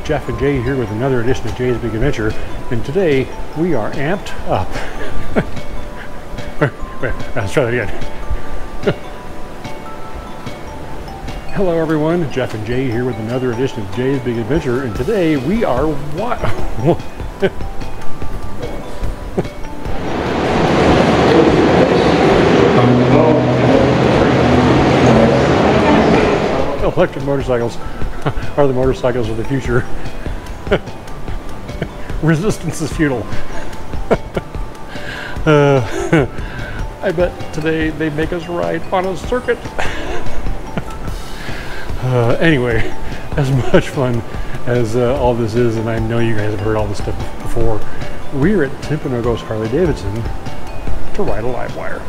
Jeff and Jay here with another edition of Jay's Big Adventure, and today we are amped up. Wait, let's try that again. Hello everyone, Jeff and Jay here with another edition of Jay's Big Adventure, and today we are what? Electric motorcycles are the motorcycles of the future. Resistance is futile. I bet today they make us ride on a circuit. Anyway, as much fun as all this is, and I know you guys have heard all this stuff before, we're at Timpanogos Harley Davidson to ride a LiveWire.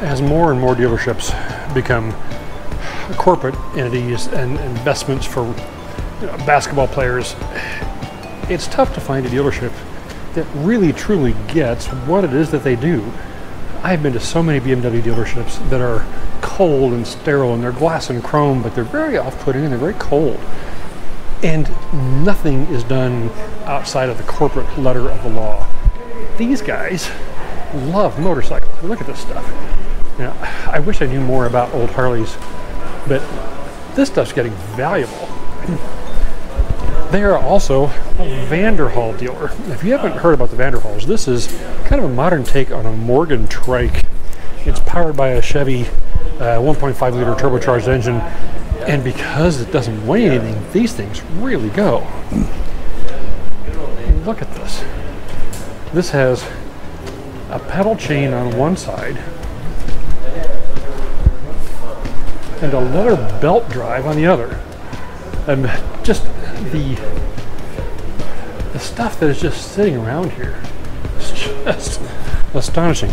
As more and more dealerships become corporate entities and investments for basketball players, it's tough to find a dealership that really truly gets what it is that they do. I've been to so many BMW dealerships that are cold and sterile, and they're glass and chrome, but they're very off-putting and they're very cold. And nothing is done outside of the corporate letter of the law. These guys love motorcycles. Look at this stuff. Now, I wish I knew more about old Harleys, but this stuff's getting valuable. They are also a Vanderhall dealer. If you haven't heard about the Vanderhalls, this is kind of a modern take on a Morgan trike. It's powered by a Chevy 1.5 liter turbocharged engine, and because it doesn't weigh anything, these things really go. Look at this. This has a pedal chain on one side and a leather belt drive on the other. And just the stuff that is just sitting around here is just astonishing.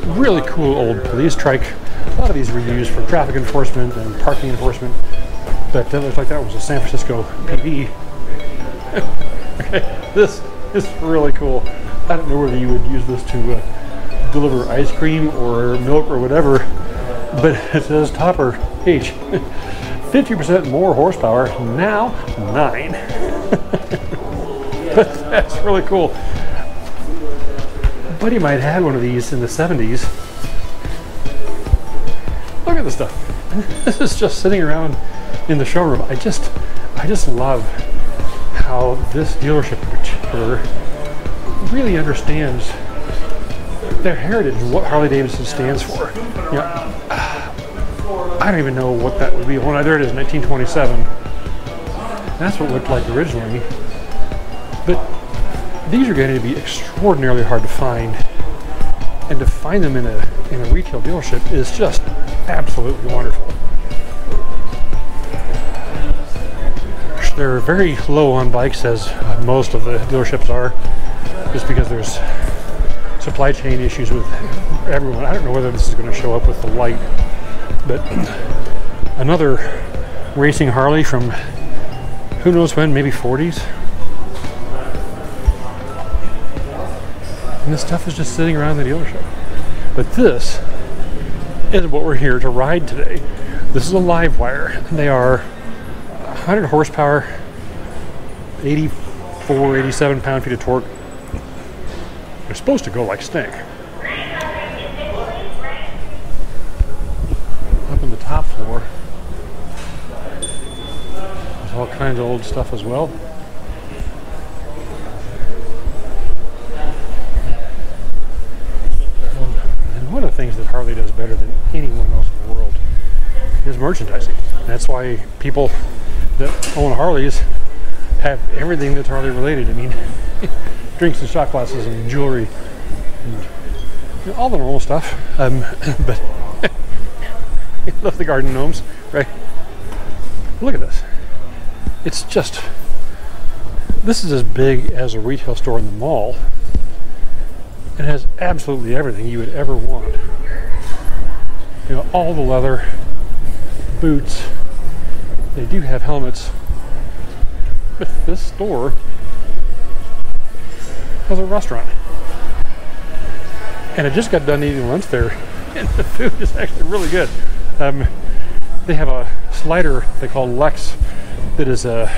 Really cool old police trike. A lot of these were used for traffic enforcement and parking enforcement, but it looks like that was a San Francisco PD. Okay, this is really cool. I don't know whether you would use this to deliver ice cream or milk or whatever, but it says topper H. 50% more horsepower, now 9. But that's really cool. A buddy of mine had one of these in the 70s. Look at this stuff. This is just sitting around in the showroom. I just love how this dealership in particular really understands their heritage and what Harley Davidson stands for. I don't even know what that would be. Well, there it is, 1927. That's what it looked like originally. But these are going to be extraordinarily hard to find, and to find them in a retail dealership is just absolutely wonderful. They're very low on bikes, as most of the dealerships are, just because there's supply chain issues with everyone. I don't know whether this is going to show up with the light, but another racing Harley from who knows when, maybe 40s. And this stuff is just sitting around the dealership. But this is what we're here to ride today. This is a LiveWire. They are 100 horsepower, 84, 87 pound-feet of torque. They're supposed to go like stink. Up in the top floor, there's all kinds of old stuff as well. And one of the things that Harley does better than anyone else in the world is merchandising. That's why people that own Harleys have everything that's Harley related. I mean, drinks and shot glasses and jewelry and all the normal stuff. But I love the garden gnomes, right? Look at this. It's just, this is as big as a retail store in the mall. It has absolutely everything you would ever want. You know, all the leather, boots. They do have helmets. But this store has a restaurant. And I just got done eating lunch there, and the food is actually really good. They have a slider they call Lex that is a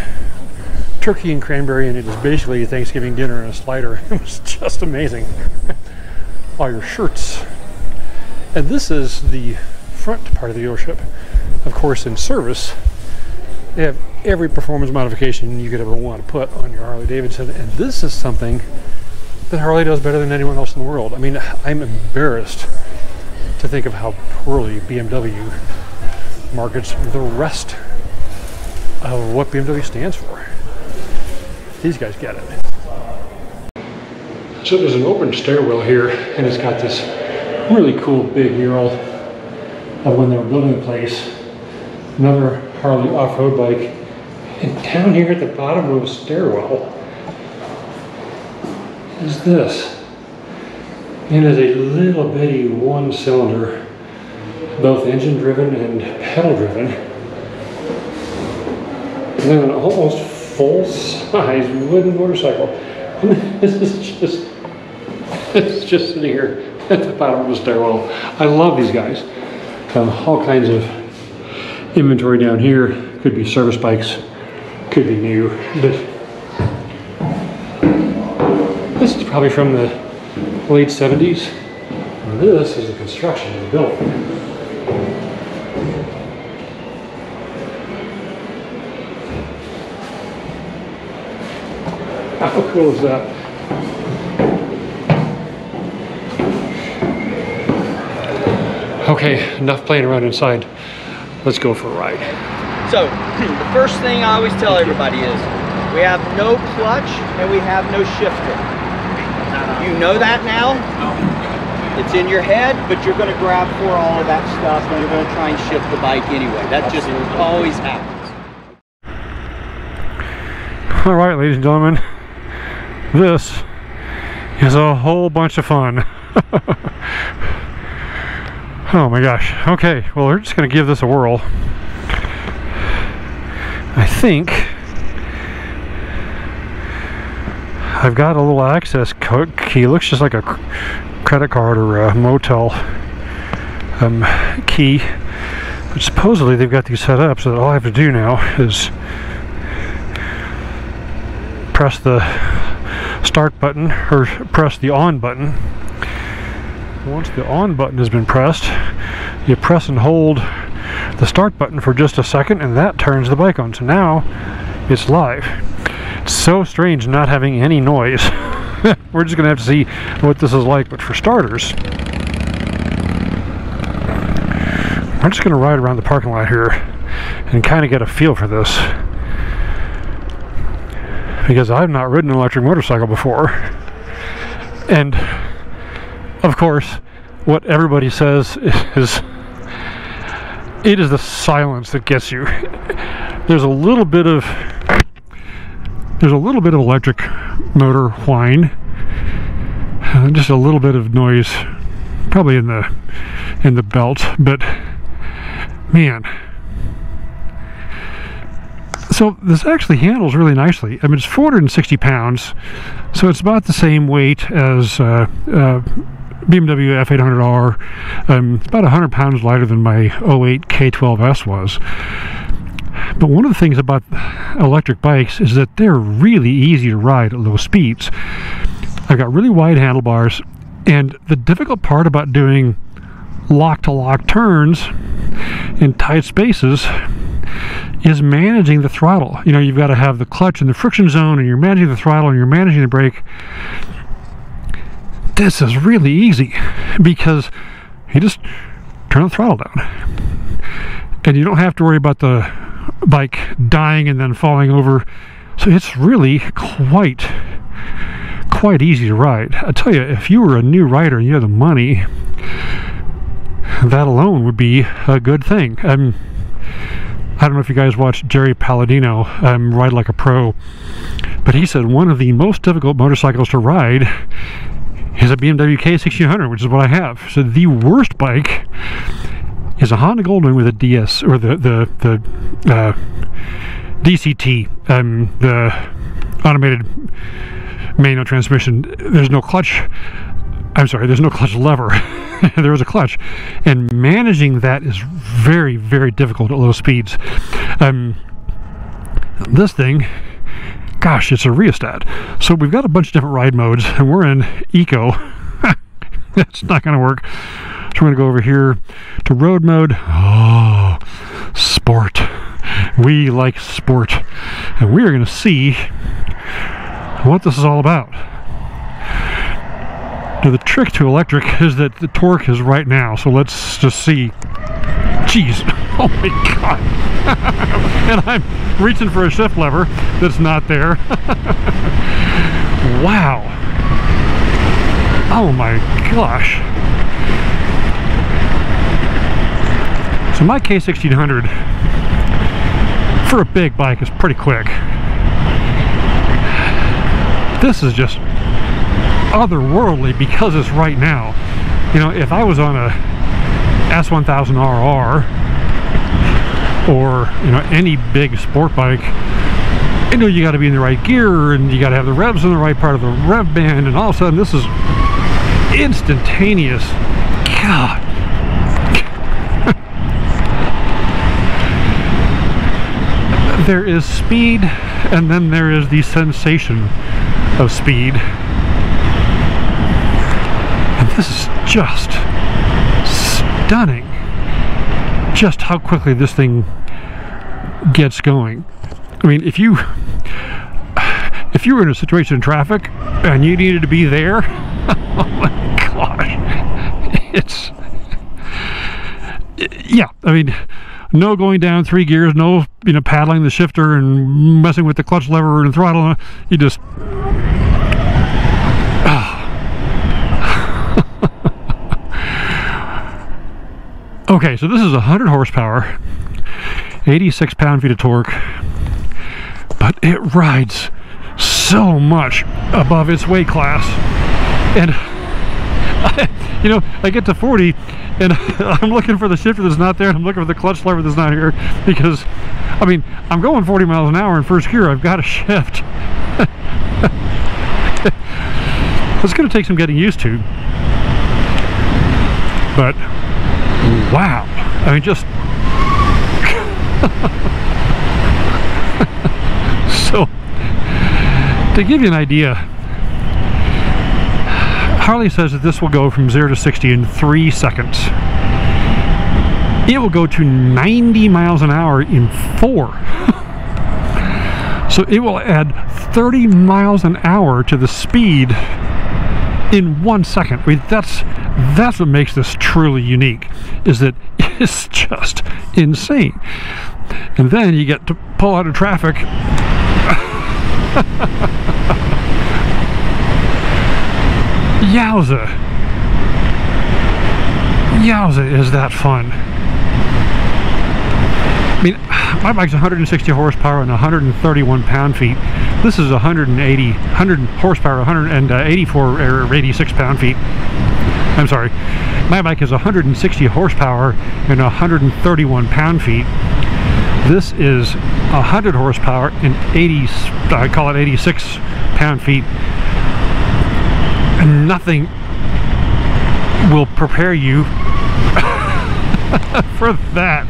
turkey and cranberry, and it is basically a Thanksgiving dinner in a slider. It was just amazing. All your shirts. And this is the front part of the dealership. Of course, in service, they have every performance modification you could ever want to put on your Harley Davidson, and this is something that Harley does better than anyone else in the world. I mean, I'm embarrassed to think of how poorly BMW markets the rest of what BMW stands for. These guys get it. So there's an open stairwell here, and it's got this really cool big mural of when they were building the place. Another Harley off-road bike. And down here at the bottom of the stairwell is this. It is a little bitty one-cylinder, both engine-driven and pedal-driven. And then an almost full-size wooden motorcycle. This is just, it's just sitting here at the bottom of the stairwell. I love these guys. All kinds of inventory down here. Could be service bikes, could be new, but this is probably from the late 70s. And this is the construction of the building. How cool is that? Okay, enough playing around inside. Let's go for a ride. So, the first thing I always tell everybody is, we have no clutch and we have no shifter. You know that now? It's in your head, but you're going to grab for all of that stuff and you're going to try and shift the bike anyway. That just always happens. All right, ladies and gentlemen, this is a whole bunch of fun. Oh my gosh. Okay, well, we're just going to give this a whirl. I think I've got a little access key. It looks just like a credit card or a motel key. But supposedly they've got these set up so that all I have to do now is press the start button or press the on button. Once the on button has been pressed, you press and hold the start button for just a second and that turns the bike on. So now it's live. It's so strange not having any noise. We're just gonna have to see what this is like, but for starters, I'm just gonna ride around the parking lot here and kind of get a feel for this, because I've not ridden an electric motorcycle before. And of course, what everybody says is it is the silence that gets you. There's a little bit of electric motor whine, just a little bit of noise, probably in the belt, but man. So this actually handles really nicely. I mean, it's 460 pounds, so it's about the same weight as BMW F800R. It's about 100 pounds lighter than my 08 K12S was. But one of the things about electric bikes is that they're really easy to ride at low speeds. I've got really wide handlebars, and the difficult part about doing lock-to-lock turns in tight spaces is managing the throttle. You know, you've got to have the clutch in the friction zone, and you're managing the throttle, and you're managing the brake. This is really easy because you just turn the throttle down and you don't have to worry about the bike dying and then falling over. So it's really quite easy to ride. I tell you, if you were a new rider and you had the money, that alone would be a good thing. I don't know if you guys watched Jerry Palladino ride like a pro, but he said one of the most difficult motorcycles to ride is a BMW K1600, which is what I have. So the worst bike is a Honda Goldwing with a DS, or the DCT, the automated manual transmission. There's no clutch. I'm sorry, there's no clutch lever. There is a clutch, and managing that is very, very difficult at low speeds. This thing, gosh, it's a rheostat. So we've got a bunch of different ride modes, and we're in Eco. That's not going to work. So we're going to go over here to road mode. Oh, sport. We like sport. And we are going to see what this is all about. Now, the trick to electric is that the torque is right now. So let's just see. Jeez. Oh my God. And I'm reaching for a shift lever that's not there. Wow. Oh my gosh. So my K1600 for a big bike is pretty quick. This is just otherworldly because it's right now. You know, if I was on a S1000RR or, you know, any big sport bike, you know, you got to be in the right gear and you got to have the revs in the right part of the rev band, and all of a sudden this is instantaneous. God. There is speed, and then there is the sensation of speed. And this is just stunning. Just how quickly this thing gets going. I mean, if you were in a situation in traffic and you needed to be there, oh my gosh, yeah, I mean, no going down 3 gears, no, you know, paddling the shifter and messing with the clutch lever and throttle. You just, okay, so this is 100 horsepower, 86 pound-feet of torque, but it rides so much above its weight class. And you know, I get to 40 and I'm looking for the shifter that's not there, and I'm looking for the clutch lever that's not here, because I mean, I'm going 40 miles an hour in first gear. I've got to shift. It's going to take some getting used to, but wow, I mean, just so to give you an idea, Harley says that this will go from 0 to 60 in 3 seconds. It will go to 90 miles an hour in 4. So it will add 30 miles an hour to the speed in 1 second. I mean, that's what makes this truly unique, is that it's just insane. And then you get to pull out of traffic. Yowza. Yowza, is that fun. I mean, my bike's 160 horsepower and 131 pound-feet. This is 100 horsepower, 184 or 86 pound-feet. I'm sorry. My bike is 160 horsepower and 131 pound-feet. This is 100 horsepower and I call it 86 pound-feet. And nothing will prepare you for that.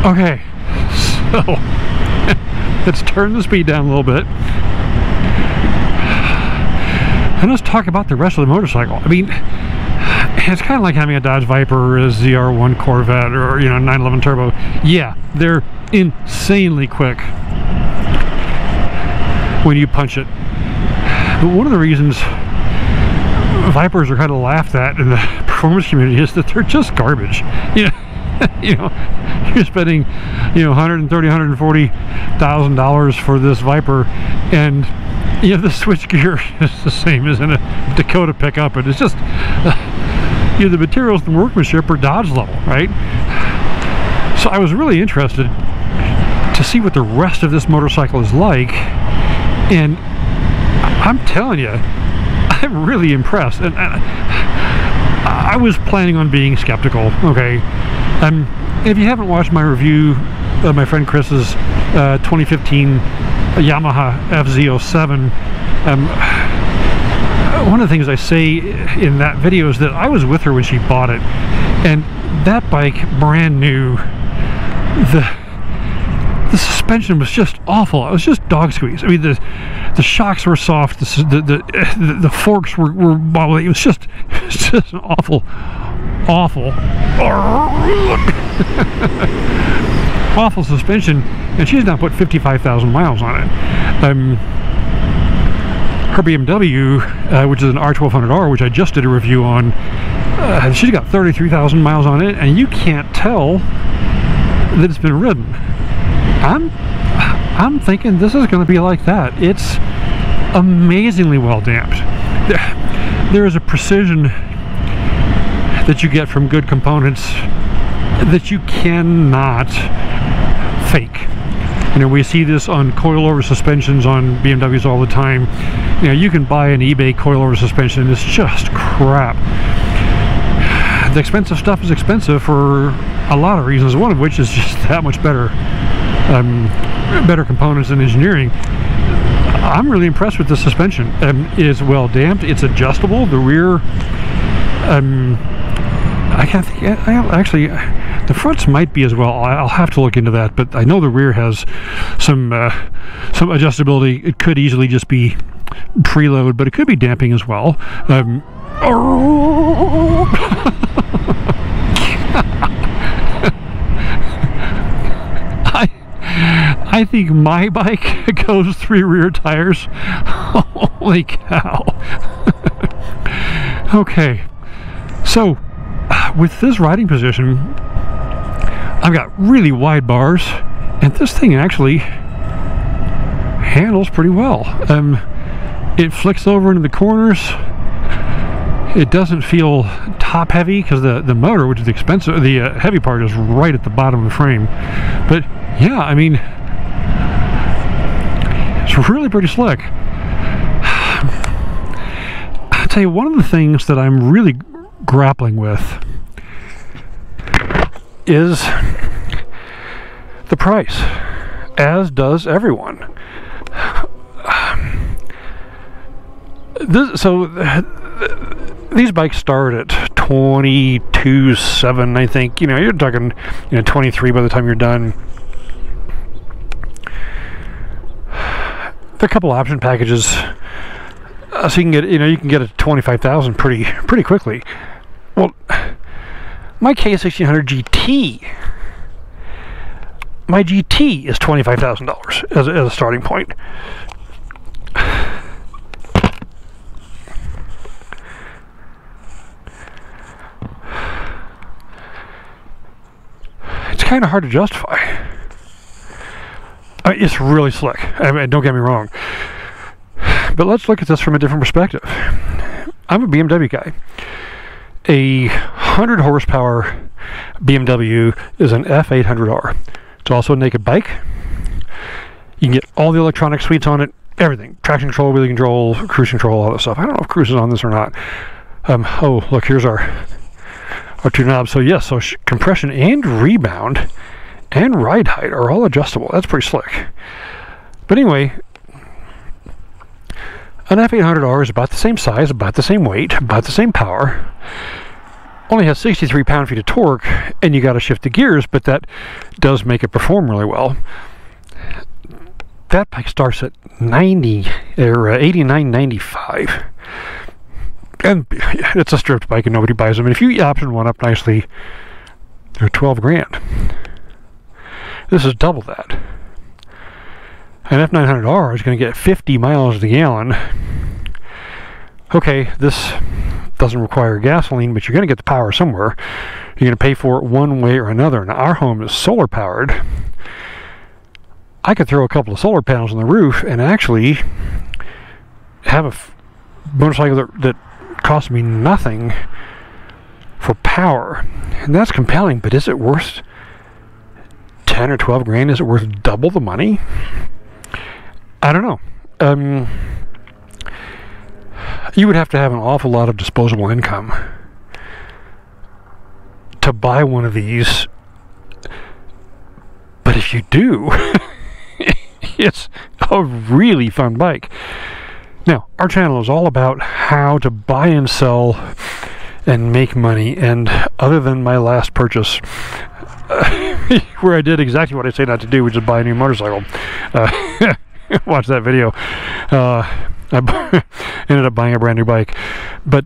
Okay, so let's turn the speed down a little bit and let's talk about the rest of the motorcycle. I mean, it's kind of like having a Dodge Viper or a ZR1 Corvette or, you know, 911 Turbo. Yeah, they're insanely quick when you punch it. But one of the reasons Vipers are kind of laughed at in the performance community is that they're just garbage. You know, you know, you're spending, you know, $130,000, $140,000 for this Viper, and you know, the switchgear is the same as in a Dakota pickup, and it's just you know, the materials and workmanship are Dodge level, right? So I was really interested to see what the rest of this motorcycle is like, and I'm telling you, I'm really impressed. And I was planning on being skeptical, okay? If you haven't watched my review of my friend Chris's 2015 Yamaha FZ07. One of the things I say in that video is that I was with her when she bought it, and that bike, brand new, the suspension was just awful. It was just dog squeeze. I mean, the shocks were soft. The forks were wobbly. It was just an awful awful suspension. And she's now put 55,000 miles on it. Her BMW, which is an R1200R, which I just did a review on, she's got 33,000 miles on it, and you can't tell that it's been ridden. I'm thinking this is going to be like that. It's amazingly well damped. There is a precision that you get from good components that you cannot fake. You know, we see this on coilover suspensions on BMWs all the time. You know, you can buy an eBay coilover suspension, it's just crap. The expensive stuff is expensive for a lot of reasons, one of which is just that much better. Better components and engineering. I'm really impressed with the suspension. It is well damped, it's adjustable. The rear, I can't think, actually, the fronts might be as well. I'll have to look into that, but I know the rear has some adjustability. It could easily just be preload, but it could be damping as well. I think my bike goes 3 rear tires. Holy cow. Okay, so with this riding position, I've got really wide bars, and this thing actually handles pretty well. It flicks over into the corners. It doesn't feel top heavy because the motor, which is expensive, the heavy part is right at the bottom of the frame. But yeah, I mean, it's really pretty slick. I'll tell you, one of the things that I'm really grappling with is the price, as does everyone. These bikes start at $22,700, I think. You know, you're talking, you know, 23 by the time you're done. There are a couple option packages, so you can get, you know, you can get it to 25,000 pretty quickly. Well, my K1600 GT, my GT is $25,000 as a starting point. It's kind of hard to justify. I mean, it's really slick. I mean, don't get me wrong. But let's look at this from a different perspective. I'm a BMW guy. A 100 horsepower BMW is an F800R. It's also a naked bike. You can get all the electronic suites on it, everything. Traction control, wheel control, cruise control, all that stuff. I don't know if cruise is on this or not. Oh, look, here's our 2 knobs. So yes, so compression and rebound and ride height are all adjustable. That's pretty slick. But anyway, an F800R is about the same size, about the same weight, about the same power. Only has 63 pound-feet of torque, and you got to shift the gears, but that does make it perform really well. That bike starts at 89.95, and it's a stripped bike, and nobody buys them. And if you option one up nicely, they're 12 grand. This is double that. An F900R is going to get 50 miles to the gallon. Okay, this doesn't require gasoline, but you're going to get the power somewhere. You're going to pay for it one way or another. Now, our home is solar powered. I could throw a couple of solar panels on the roof and actually have a motorcycle that costs me nothing for power. And that's compelling, but is it worth 10 or 12 grand? Is it worth double the money? I don't know. You would have to have an awful lot of disposable income to buy one of these. But if you do, It's a really fun bike. Now, our channel is all about how to buy and sell and make money, and other than my last purchase, where I did exactly what I say not to do, which is buy a new motorcycle. Watch that video. I ended up buying a brand new bike. But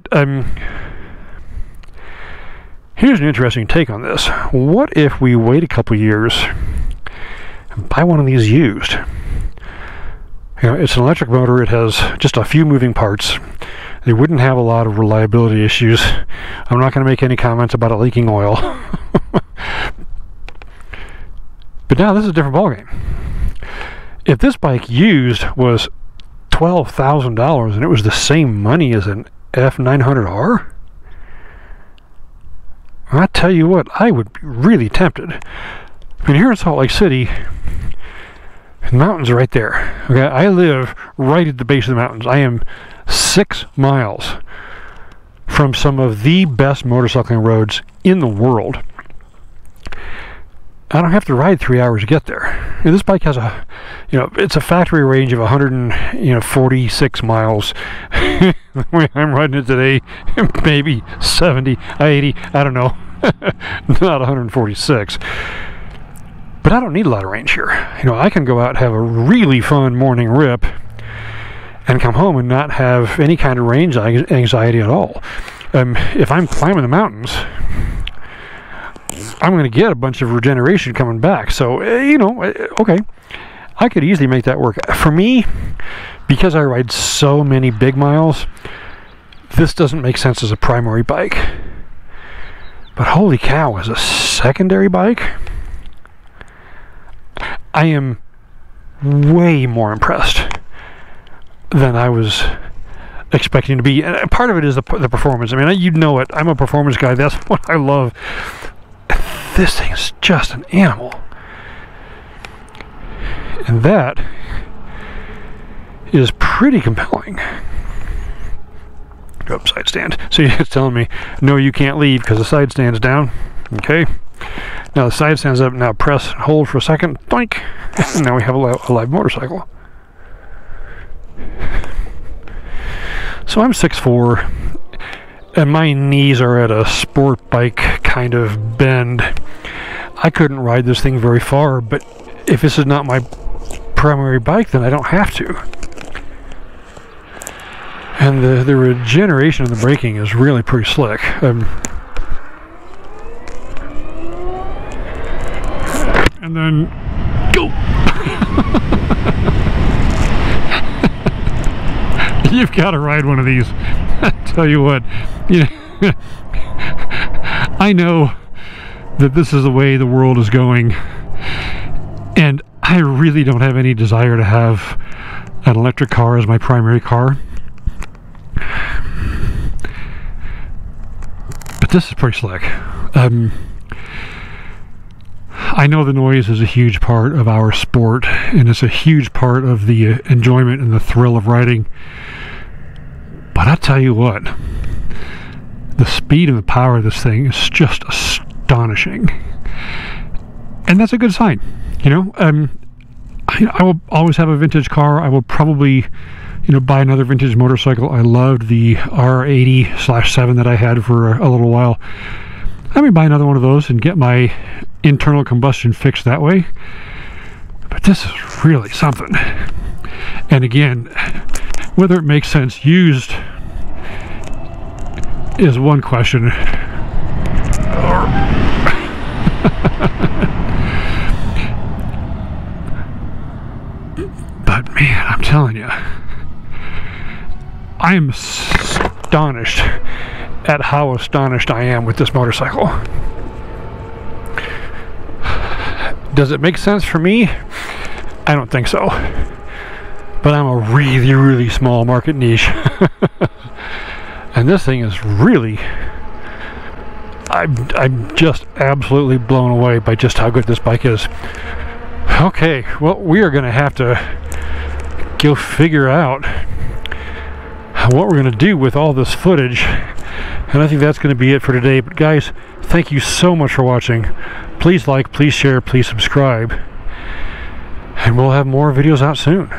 here's an interesting take on this. What if we wait a couple years and buy one of these used? You know, it's an electric motor. It has just a few moving parts. They wouldn't have a lot of reliability issues. I'm not going to make any comments about it leaking oil. But now this is a different ballgame. If this bike used was $12,000 and it was the same money as an F900R, I tell you what, I would be really tempted. I mean, here in Salt Lake City, the mountains are right there. Okay, I live right at the base of the mountains. I am 6 miles from some of the best motorcycling roads in the world. I don't have to ride 3 hours to get there. And this bike has a, it's a factory range of 146 miles. The way I'm riding it today, maybe 70, 80, I don't know. Not 146. But I don't need a lot of range here. I can go out and have a really fun morning rip and come home and not have any kind of range anxiety at all. If I'm climbing the mountains, I'm going to get a bunch of regeneration coming back. So, okay, I could easily make that work. For me, because I ride so many big miles, this doesn't make sense as a primary bike. But holy cow, as a secondary bike, I am way more impressed than I was expecting to be. And part of it is the performance. I mean, you know it. I'm a performance guy. That's what I love. This thing is just an animal. And that is pretty compelling. Oh, side stand. So it's telling me, no, you can't leave because the side stand's down. Okay. Now the side stands up. Now press and hold for a second. Doink. And now we have a live motorcycle. So I'm 6'4", and my knees are at a sport bike kind of bend. I couldn't ride this thing very far, but if this is not my primary bike, then I don't have to. And the regeneration of the braking is really pretty slick. And then go. You've got to ride one of these. I tell you what, I know that this is the way the world is going, and I really don't have any desire to have an electric car as my primary car. But this is pretty slick. I know the noise is a huge part of our sport, and it's a huge part of the enjoyment and the thrill of riding. But I tell you what, the speed and the power of this thing is just astonishing. And that's a good sign. I will always have a vintage car. I will probably, buy another vintage motorcycle. I loved the R80/7 that I had for a little while. I may buy another one of those and get my internal combustion fixed that way. But this is really something. And again, whether it makes sense used is one question. But man, I'm telling you, I am astonished at how astonished I am with this motorcycle. Does it make sense for me? I don't think so. But I'm a really, really small market niche. And this thing is really, I'm just absolutely blown away by just how good this bike is. Okay, well, we are going to have to go figure out what we're going to do with all this footage. And I think that's going to be it for today. But guys, thank you so much for watching. Please like, please share, please subscribe. And we'll have more videos out soon.